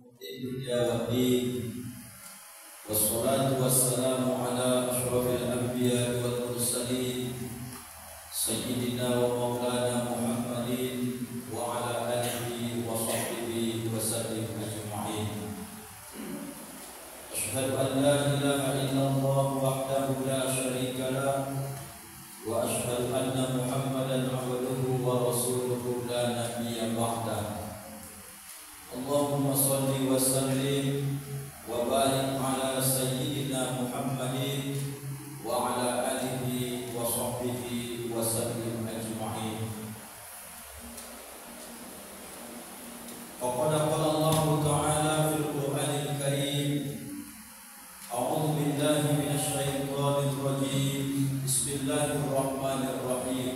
الدنيا والدين والصلاة والسلام على أشرف الأنبياء والمرسلين سيدنا ومولانا محمد وعلى آله وصحبه وسلم أجمعين. أشهد أن لا إله إلا الله وحده لا شريك له وأشهد أن محمدا عبده ورسوله لا نبي بعده. اللهم صل وسلم وبارك على سيدنا محمد وعلى آله وصحبه وسلم أجمعين. وقد قال الله تعالى في القرآن الكريم: أعوذ بالله من الشيطان الرجيم. بسم الله الرحمن الرحيم.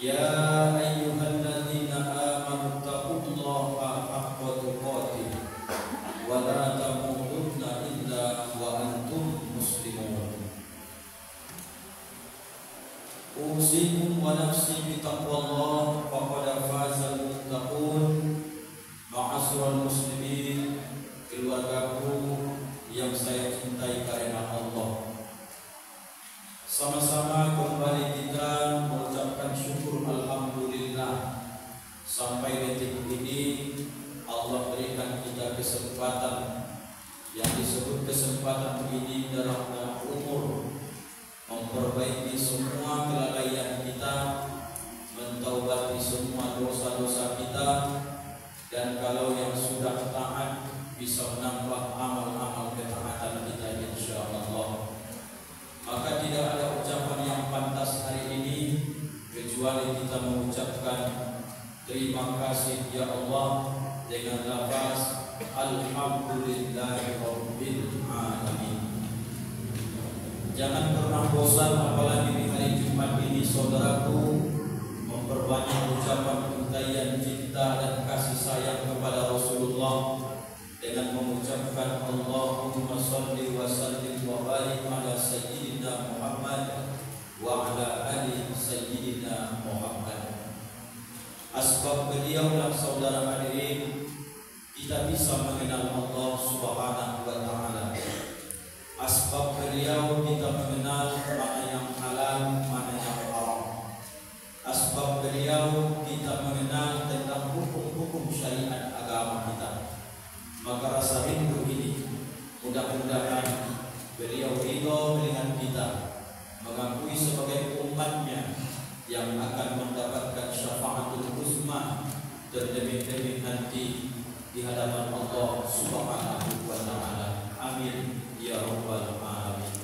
يا أيها الذين آمنوا اتقوا الله حق تقاته ولا تموتن إلا وأنتم مسلمون. أوصيكم ونفسي بتقوى الله فقد فاز المتقون. Ma'asyiral muslimin, keluargaku yang saya cintai karena Allah, sama-sama kembali kita mengucapkan syukur alhamdulillah sampai detik ini Allah berikan kita kesempatan yang disebut kesempatan ini dalam umur memperbaiki semua kelalaian kita, mentaubati semua dosa-dosa kita, dan kalau yang sudah taat bisa menambah amal-amal ketaatan kita insyaallah. Maka tidak ada ucapan yang pantas hari ini kecuali kita mengucapkan terima kasih ya Allah dengan lafaz alhamdulillahirabbil alamin. Jangan pernah bosan apalagi di hari Jumat ini saudaraku memperbanyak ucapan untayan cinta dan kasih sayang kepada Rasulullah dengan mengucapkan Allahumma shalli wa sallim wa barik ala sayyidina Muhammad wa ala ali sayyidina Muhammad. Asbab beliaulah saudara hadirin kita bisa mengenal Allah Subhanahu wa taala. Asbab beliau kita mengenal mana yang halal, mana yang haram. Asbab beliau kita mengenal tentang hukum-hukum syariat agama kita. Maka rasa rindu ini mudah-mudahan beliau ridho dengan kita, mengakui sebagai umatnya yang akan mendapatkan syafaatul uzma terdemi-demi nanti di hadapan Allah Subhanahu wa taala. Amin ya rabbal alamin.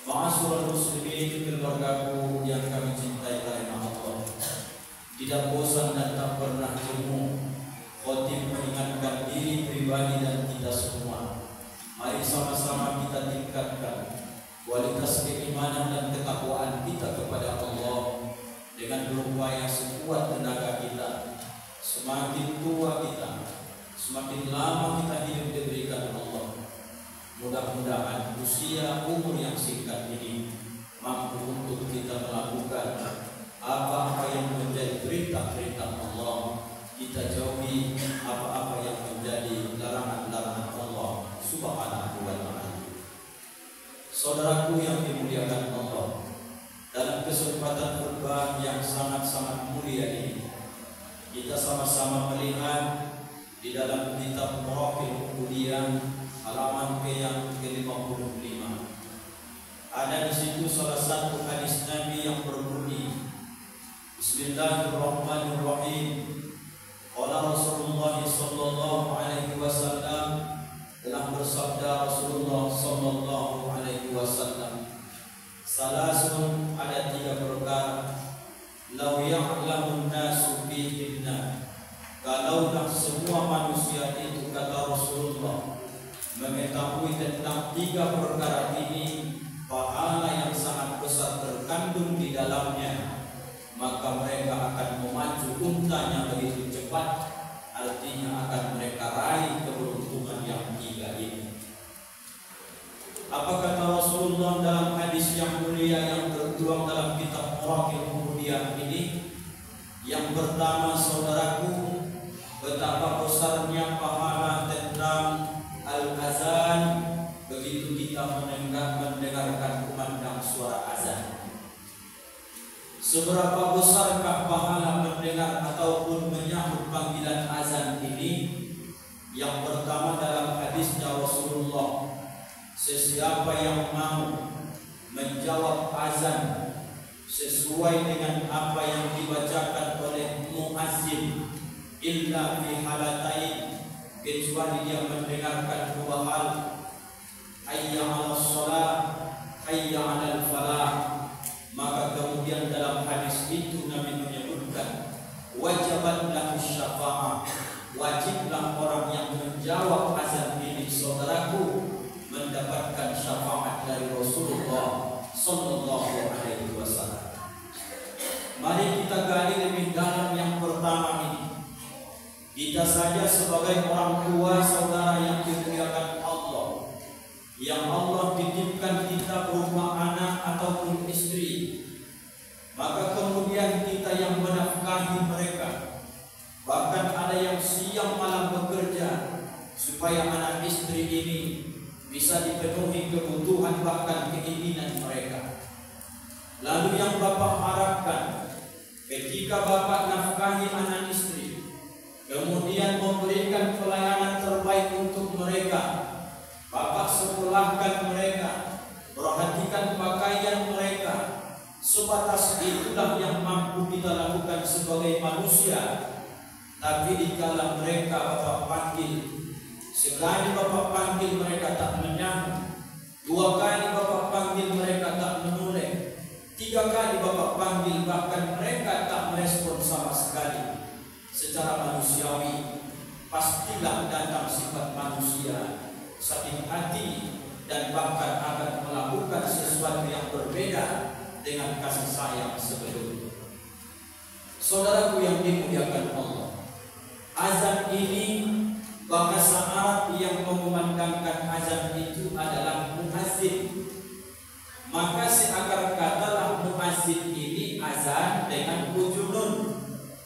Ma'asyiral muslimin, keluargaku yang kami cintai karena Allah, tidak bosan dan tak pernah jemu khotib mengingatkan diri pribadi dan kita semua. Mari sama-sama kita tingkatkan kualitas keimanan dan ketakwaan kita kepada Allah dengan berupaya sekuat tenaga kita. Semakin tua kita, semakin lama kita hidup diberikan Allah. Mudah-mudahan usia umur yang singkat ini mampu untuk kita melakukan apa-apa yang menjadi perintah-perintah Allah. Kita jauhi apa-apa yang menjadi larangan-larangan Allah Subhanahu wa taala. Saudaraku yang dimuliakan Allah, dalam kesempatan khutbah yang sangat-sangat mulia ini, kita sama-sama melihat di dalam kitab Muraqil Ubudiyah halaman yang ke-55. Ada di situ salah satu hadis Nabi yang berbunyi, Bismillahirrahmanirrahim. Qala Rasulullah sallallahu alaihi wasallam, telah bersabda Rasulullah sallallahu alaihi wasallam, salasun, ada tiga perkara, lau ya'lamun nasu fihinna, kalaulah semua manusia itu, kata Rasulullah, mengetahui tentang tiga perkara ini, pahala yang sangat besar terkandung di dalamnya, maka mereka akan memacu untanya begitu cepat. Artinya akan mereka raih keberuntungan yang tiga ini. Apa kata Rasulullah dalam hadis yang mulia yang tertuang dalam kitab Muraqil Ubudiyah ini? Yang pertama saudaraku, betapa besarnya pahala tentang al-azan begitu kita mendengarkan kumandang suara azan. Seberapa besarkah pahala mendengar ataupun menyambut panggilan azan ini? Yang pertama, dalam hadisnya Rasulullah, sesiapa yang mau menjawab azan sesuai dengan apa yang dibacakan oleh muazzin, illa fi halatain, kecuali dia mendengarkan dua hal, hayya 'alas shalah, hayya 'alal falah, maka kemudian dalam hadis itu Nabi menyebutkan wajibat lahu syafa'ah, wajiblah orang yang menjawab azan ini, saudaraku, mendapatkan syafaat dari Rasulullah sallallahu alaihi wasallam. Mari kita gali lebih dalam yang pertama ini. Kita saja sebagai orang tua, saudara yang dimuliakan Allah, yang Allah titipkan kita berupa anak ataupun istri, maka kemudian kita yang menafkahi mereka, bahkan ada yang siang malam bekerja supaya anak istri ini bisa dipenuhi kebutuhan bahkan keinginan mereka. Lalu yang Bapak harapkan ketika Bapak nafkahi anak istri, kemudian memberikan pelayanan terbaik untuk mereka, Bapak sekolahkan mereka, perhatikan pakaian mereka. Sebatas itulah yang mampu kita lakukan sebagai manusia. Tapi dikala mereka Bapak panggil, sekali Bapak panggil mereka tak menyambut, dua kali Bapak panggil mereka tak menoleh, tiga kali Bapak panggil bahkan mereka tak merespon sama sekali. Secara manusiawi, pastilah datang sifat manusia, sakit hati, dan bahkan akan melakukan sesuatu yang berbeda dengan kasih sayang sebelumnya. Saudaraku yang dimuliakan Allah, azan ini bahasa Arab yang mengumandangkan azan itu adalah muazzin. Maka seakar katalah muazzin ini azan dengan uzunun.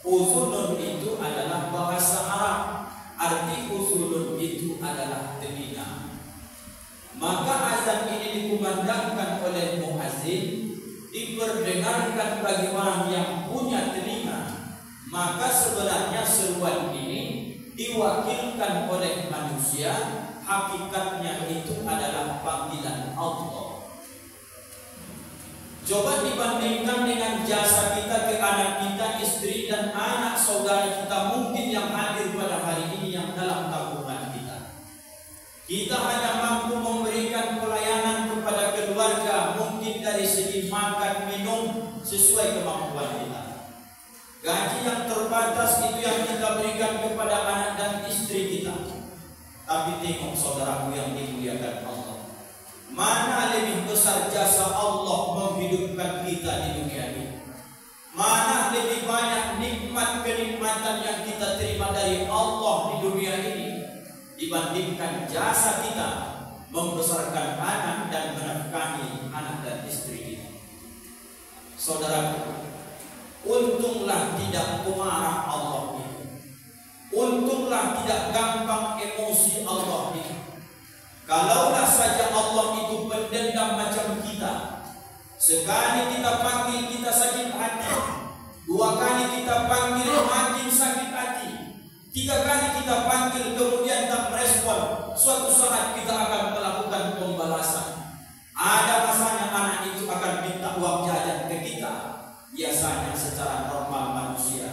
Uzunun itu adalah bahasa Arab, arti uzunun itu adalah telinga. Maka azan ini dikumandangkan oleh muazzin, diperdengarkan bagi orang yang punya telinga. Maka sebenarnya seruan ini diwakilkan oleh manusia, hakikatnya itu adalah panggilan Allah. Coba dibandingkan dengan jasa kita ke anak kita, istri dan anak saudara kita mungkin yang hadir pada hari ini yang dalam tabungan kita. Kita hanya mampu memberikan pelayanan kepada keluarga, mungkin dari segi makan, minum sesuai kemampuan kita. Gaji yang terbatas itu yang kita berikan kepada anak dan istri kita. Tapi tengok saudaraku yang dimuliakan Allah, mana lebih besar jasa Allah menghidupkan kita di dunia ini? Mana lebih banyak nikmat kenikmatan yang kita terima dari Allah di dunia ini dibandingkan jasa kita membesarkan anak dan menafkahi anak dan istri kita. Saudaraku, untunglah tidak pemarah Allah itu. Untunglah tidak gampang emosi Allah itu. Kalaulah saja Allah itu pendendam macam kita, sekali kita panggil kita sakit hati, dua kali kita panggil makin sakit hati, tiga kali kita panggil kemudian tak merespon, suatu saat kita akan melakukan pembalasan. Ada masanya anak itu akan minta uang jajan ke kita. Biasanya secara normal manusia,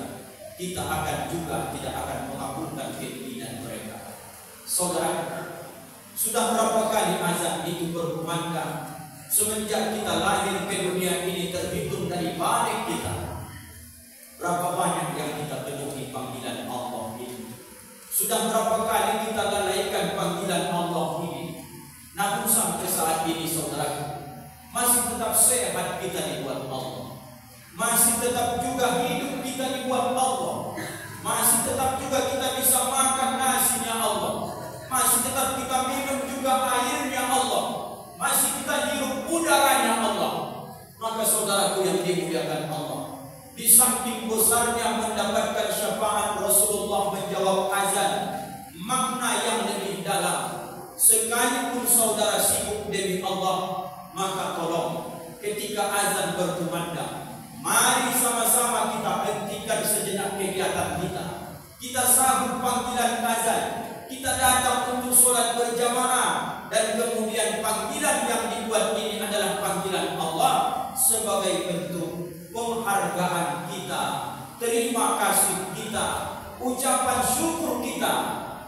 kita akan juga tidak akan mengabulkan keinginan mereka. Saudara, sudah berapa kali azan itu berkumandang semenjak kita lahir ke dunia ini terhitung dari balik kita? Berapa banyak yang kita penuhi panggilan Allah ini? Sudah berapa kali kita lalaikan panggilan Allah ini? Namun sampai saat ini saudara, masih tetap sehat kita dibuat Allah, masih tetap juga hidup kita dibuat Allah, masih tetap juga kita bisa makan nasinya Allah, masih tetap kita minum juga airnya Allah, masih kita hirup udaranya Allah. Maka saudaraku yang dimuliakan Allah, di samping besarnya mendapatkan syafaat Rasulullah menjawab azan, makna yang lebih dalam. Sekalipun saudara sibuk demi Allah, maka tolong ketika azan berkumandang, mari sama-sama kita hentikan sejenak kegiatan kita. Kita sambut panggilan azan, kita datang untuk sholat berjamaah, dan kemudian panggilan yang dibuat ini adalah panggilan Allah sebagai bentuk penghargaan kita, terima kasih kita, ucapan syukur kita,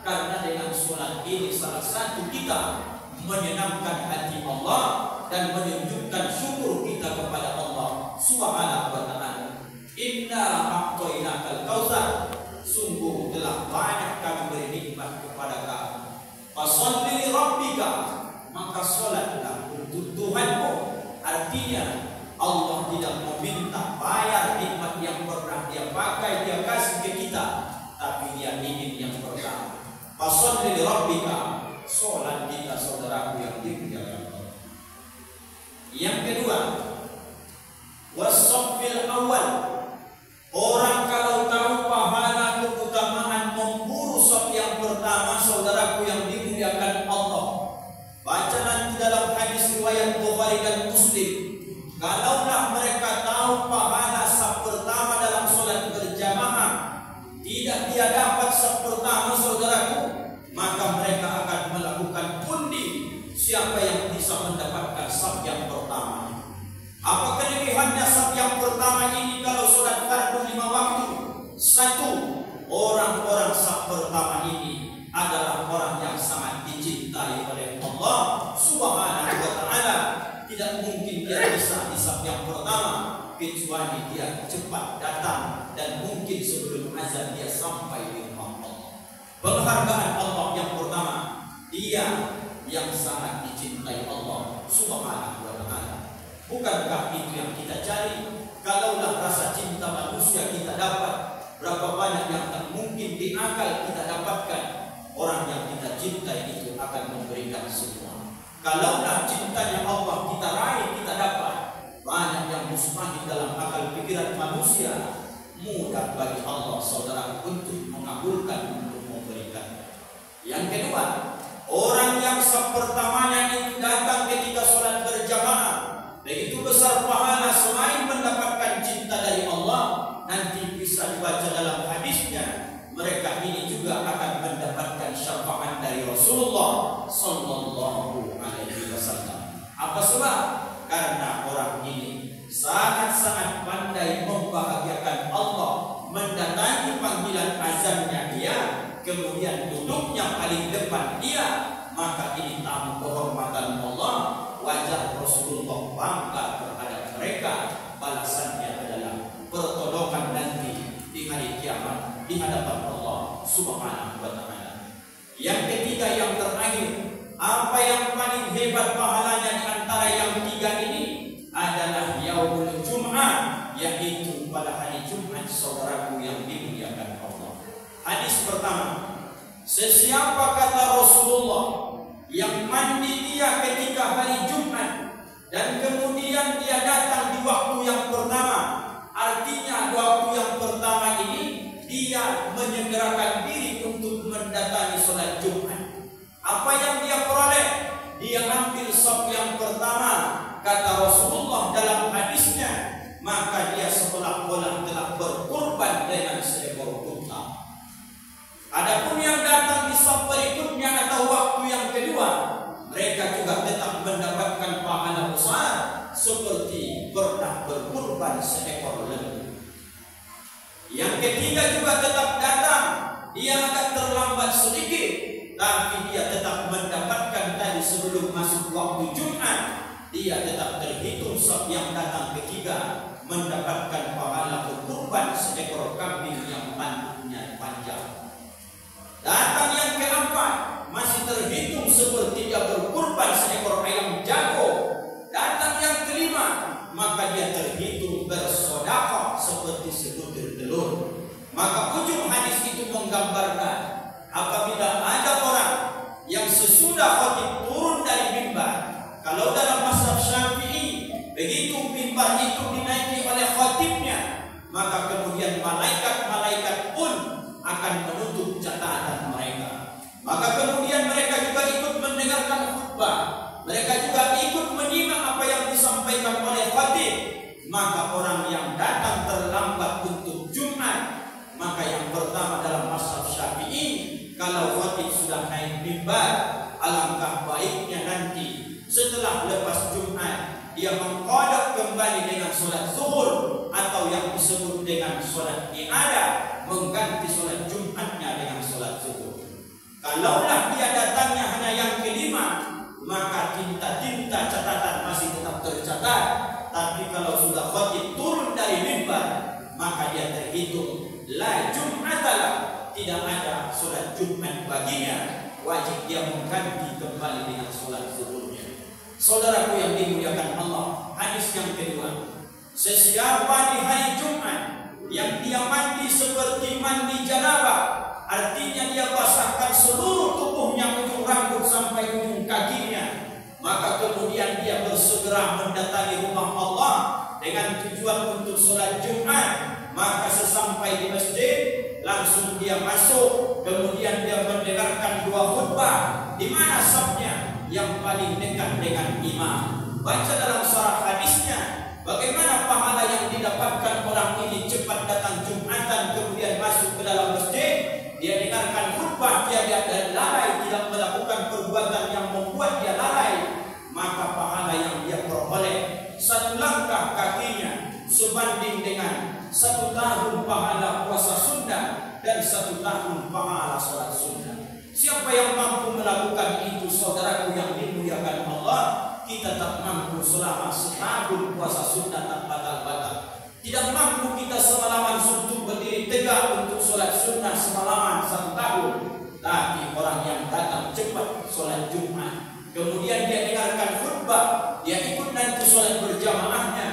karena dengan sholat ini salah satu kita menyenangkan hati Allah dan menunjukkan syukur kita kepada Allah Subhanahu wa ta'ala. Inna a'tainakal kautsar, sungguh telah banyak kami beri nikmat kepada kamu. Fasholli li rabbika, maka sholatlah untuk Tuhanmu. Artinya Allah tidak meminta bayar nikmat yang pernah Dia pakai, Dia kasih ke kita, tapi Dia ingin yang pertama. Fasholli li rabbika, sholat kita saudaraku yang dimuliakan Allah. Yang kedua, wasaffil awal, orang kalau tahu pahala keutamaan memburu saf yang pertama saudaraku yang dimuliakan Allah. Baca nanti dalam hadis riwayat Bukhari dan Muslim, kalaulah mereka tahu pahala saf pertama dalam sholat berjamaah, tidak dia dapat saf pertama saudaraku, maka mereka akan melakukan undi siapa yang bisa mendapatkan saf yang pertama. Apa kelebihannya saf yang pertama ini kalau sholat fardu 5 waktu? Satu, orang-orang saf pertama ini adalah orang yang sangat dicintai oleh Allah Subhanahu wa ta'ala. Tidak mungkin dia bisa di saf yang pertama kecuali dia cepat datang, dan mungkin sebelum azan dia sampai di rumah Allah. Penghargaan Allah yang pertama, dia yang sangat dicintai Allah Subhanahu wa ta'ala. Bukankah itu yang kita cari? Kalaulah rasa cinta manusia kita dapat, berapa banyak yang tak mungkin di akal kita dapatkan. Orang yang kita cintai itu akan memberikan semua. Kalaulah cintanya Allah kita raih, kita dapat, banyak yang mustahil dalam akal pikiran manusia, mudah bagi Allah saudara untuk mengabulkan, untuk memberikan. Yang kedua, orang yang saf pertamanya itu datang ketika sholat berjamaah, begitu besar pahala selain mendapatkan cinta dari Allah. Nanti bisa dibaca dalam hadisnya, mereka ini juga akan mendapatkan syafaat dari Rasulullah Sallallahu Alaihi Wasallam. Apa sebab? Karena orang ini sangat-sangat pandai membahagiakan Allah, mendatangi panggilan azannya dia, kemudian duduknya paling depan dia. Maka ini tamu kehormatan Allah, wajar Rasulullah bangga terhadap mereka. Balasannya adalah pertolongan nanti di hari kiamat di hadapan Allah Subhanahu wa ta'ala. Yang ketiga, yang terakhir, apa yang paling hebat pahalanya di antara yang tiga ini adalah yaumul Jum'ah, yaitu pada hari Jumat saudaraku yang dimuliakan Allah. Hadis pertama, sesiapa kata Rasulullah yang mandi dia ketika hari Jumat dan kemudian dia datang di waktu yang pertama, artinya waktu yang pertama ini dia menyegerakan diri untuk mendatangi sholat Jumat. Apa yang dia peroleh? Dia ambil saf yang pertama, kata Rasulullah dalam hadisnya, maka dia seolah-olah telah berkorban dengan seekor unta. Adapun yang datang di saf berikutnya atau waktu yang kedua, mereka juga tetap mendapatkan pahala besar seperti pernah berkorban seekor lembu. Yang ketiga juga tetap datang, dia akan terlambat sedikit, tapi dia tetap mendapatkan tadi sebelum masuk waktu Jumat, dia tetap terhitung saf yang datang ketiga mendapatkan pahala berkorban seekor kambing yang tanduknya panjang. Datang yang keempat masih terhitung seperti dia berkorban seekor ayam jago. Datang yang kelima, maka dia terhitung bersedekah seperti sebutir telur. Maka ujung hadis itu menggambarkan apabila ada orang yang sesudah khatib turun dari mimbar, kalau dalam mazhab Syafi'i begitu mimbar itu dinaiki oleh khatibnya, maka kemudian malaikat-malaikat pun akan menuntut kalau khatib sudah naik mimbar, alangkah baiknya nanti setelah lepas Jumat dia mengqada kembali dengan solat zuhur atau yang disebut dengan solat i'adah, mengganti solat Jumatnya dengan solat zuhur. Kalaulah dia datangnya hanya yang kelima, maka tinta-tinta catatan masih tetap tercatat. Tapi kalau sudah khatib turun dari mimbar, maka dia terhitung la Jum'atalah, tidak ada solat Jumat baginya, wajib dia mengganti kembali dengan solat zuhurnya. Saudaraku yang dimuliakan Allah, hadis yang kedua, sesiapa di hari Jumat yang dia mandi seperti mandi janabah, artinya dia basahkan seluruh tubuhnya ujung rambut sampai ujung kakinya, maka kemudian dia bersegera mendatangi rumah Allah dengan tujuan untuk solat Jumat, maka sesampai di masjid langsung dia masuk, kemudian dia mendengarkan dua khutbah. Di mana safnya yang paling dekat dengan imam? Baca dalam syarah hadisnya bagaimana pahala yang didapatkan orang ini cepat datang Jumatan kemudian masuk ke dalam masjid, dia dengarkan khutbah, dia lalai, tidak melakukan perbuatan yang membuat dia lalai, maka pahala yang dia peroleh satu langkah kakinya sebanding dengan 1 tahun pahala puasa sunnah dan 1 tahun pahala salat sunnah. Siapa yang mampu melakukan itu, saudaraku yang dimuliakan Allah, kita tak mampu selama setahun puasa sunnah tak batal-batal. Tidak mampu kita semalaman suntuk berdiri tegak untuk solat sunnah semalaman 1 tahun. Tapi orang yang datang cepat solat Jumat, kemudian dia dengarkan khutbah, dia ikut nanti solat berjamaahnya,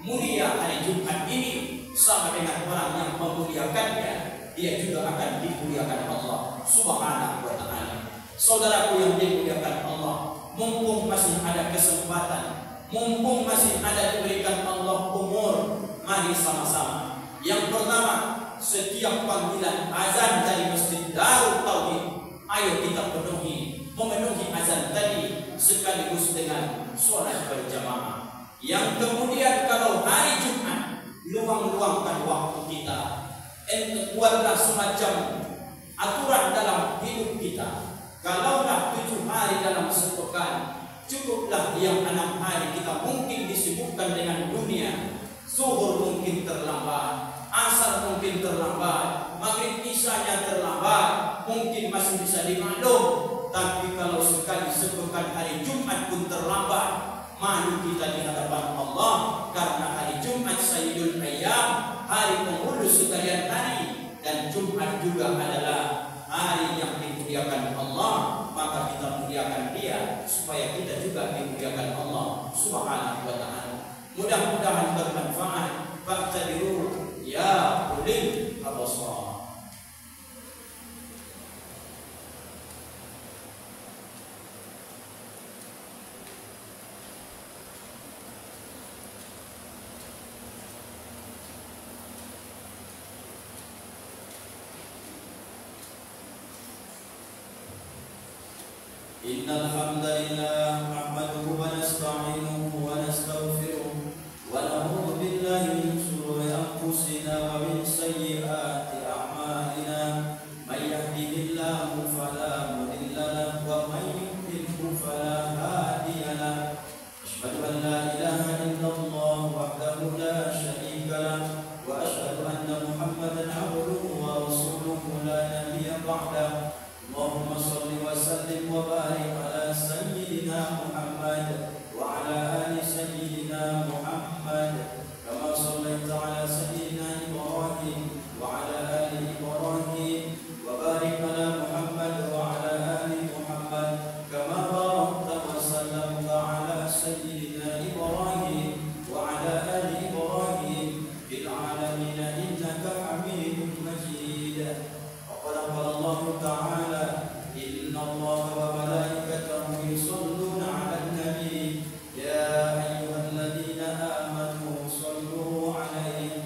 mulia hari Jumat ini sama dengan orang yang memuliakannya, dia juga akan dimuliakan Allah Subhanahu wa ta'ala. Saudaraku yang dimuliakan Allah, mumpung masih ada kesempatan, mumpung masih ada diberikan Allah umur, mari sama-sama. Yang pertama, setiap panggilan azan dari Masjid Darut Tauhid, ayo kita memenuhi azan tadi sekaligus dengan sholat berjamaah. Yang kemudian kalau hari Jumat, luang-luangkan waktu kita, buatlah semacam aturan dalam hidup kita. Kalaulah 7 hari dalam sepekan, cukuplah yang 6 hari kita mungkin disibukkan dengan dunia. Zuhur mungkin terlambat, asar mungkin terlambat, maghrib isanya terlambat, mungkin masih bisa dimaklum. Tapi kalau sekali sepekan hari Jumat pun terlambat, malu kita di hadapan Allah, karena hari Jumat Sayyidul Ayyam, hari penghulu sekalian hari, dan Jumat juga adalah hari yang dimuliakan Allah, maka kita muliakan dia supaya kita juga dimuliakan Allah Subhanahu wa ta'ala. Mudah-mudahan bermanfaat. Fa'tabiru ya ulil absar. Innal hamdalillah nahmaduhu wa nasta'inuhu wa nastaghfiruh wa na'udzu billahi min shururi anfusina wa min sayyiati a'malina. May yahdihillahu fala mudilla lahu wa may yudlilhu fala hadiya lahu. Asyhadu an la ilaha illallah wahdahu la syarika lahu wa asyhadu anna Muhammadan 'abduhu wa rasuluhu la nabiyya ba'dahu. Allahumma salli wa sallim wa barik ala sayyidina Muhammad wa ala ali sayyidina Muhammad kama sallaita ala sayyidina Ibrahim wa ala ali Ibrahim wa barik ala Muhammad wa ala ali Muhammad kama barakta wa sallamta ala sayyidina Ibrahim wa ala ali Ibrahim fil alamin innaka Hamidum Majid. Qala Allah Ta'ala, inna Allah wa malaikatahu yusalluna 'alan nabi ya ayyuhalladzina amanu sallu 'alaihi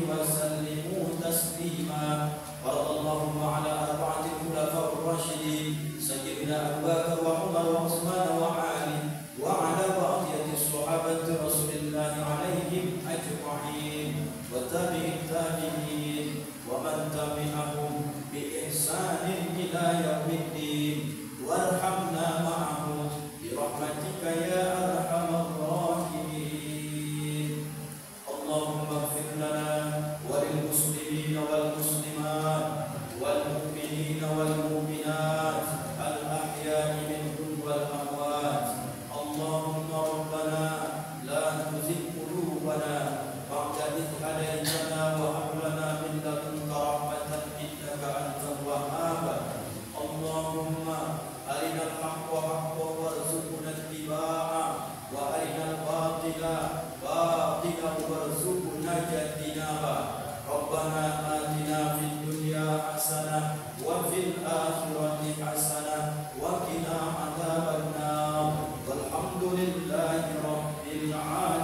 wa sallimu taslima. Radallahu 'ala arba'atil khulafa'ir rasyidin sayyidina Abu Bakar wa Umar wa Utsman wa Ali wa 'ala baqiyatis sahabati Rasulillah 'alaihim ajma'in wa tabi'it tabi'in wa man tabi'ahum bi المؤمنين والمؤمنات الأحياء منهم والأموات اللهم ربنا لا تزغ قلوبنا بعد إذ هديتنا وهب لنا من لدنك رحمة إنك أنت الوهاب اللهم أرنا الحق حقا وارزقنا اتباعه وأرنا الباطل باطلا وارزقنا اجتنابه ربنا آتنا في الدنيا حسنة وفي الآخرة حسنة وقنا عذاب النار والحمد لله رب العالمين.